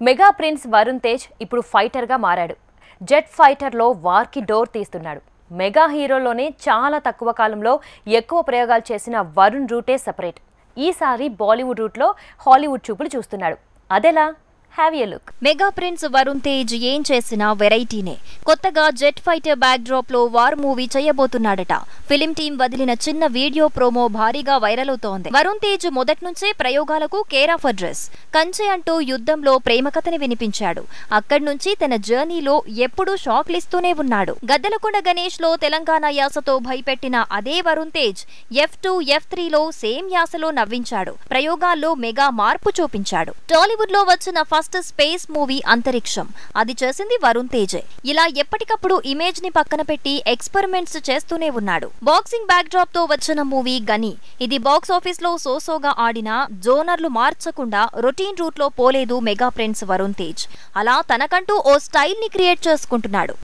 Mega prince Varun Tej ఇప్పుడు fighter గా మారాడు. జెట్ ఫైటర్ లో వార్ కి డోర్ తీస్తున్నాడు. మెగా హీరోలోనే చాలా తక్కువ కాలంలో ఎక్కువ ప్రయోగాలు చేసిన వరుణ్ రూటే సెపరేట్. ఈసారి బాలీవుడ్ రూట్ లో హాలీవుడ్ చూపులు చూస్తున్నాడు. అదెలా? Have a look. Mega prince Varun Tej ఏం చేసినా వెరైటీనే. కొత్తగా జెట్ ఫైటర్ బ్యాక్ డ్రాప్ లో వార్ మూవీ చేయబోతున్నాడట. ఫిలిం టీం వదిలిన చిన్న వీడియో ప్రోమో భారీగా వైరల్ అవుతోంది. వరుణ్ తేజ్ మొదట్నుంచే ప్రయోగాలకు కేర్ ఆఫ్ అడ్రస్. కంచె అంటూ యుద్ధంలో ప్రేమ కథని వినిపించాడు. అక్కడి నుంచి తన జర్నీలో ఎప్పుడూ షాక్లిస్తూనే ఉన్నాడు. గద్దలకొండ గణేష్ లో తెలంగాణ యాసతో భయపెట్టిన అదే వరుణ్ తేజ్ F2, F3లో సేమ్ యాసలో నవ్వించాడు. ప్రయోగాల్లో మెగా మార్పు చూపించాడు. టాలీవుడ్ లో వచ్చిన ఫస్ట్ స్పేస్ మూవీ అంతరిక్షం. అది చేసింది వరుణ్ తేజే. ఇలా ఎప్పటికప్పుడు ఇమేజ్ ని పక్కన పెట్టి ఎక్స్పెరిమెంట్స్ చేస్తూనే ఉన్నాడు. బాక్సింగ్ బ్యాక్ డ్రాప్ తో వచ్చిన మూవీ గని. ఇది బాక్స్ ఆఫీస్ లో సోసోగా ఆడినా జోనర్లు మార్చకుండా రొటీన్ రూట్ లో పోలేదు మెగా ప్రిన్స్ వరుణ్ తేజ్. అలా తనకంటూ ఓ స్టైల్ ని క్రియేట్ చేసుకుంటున్నాడు.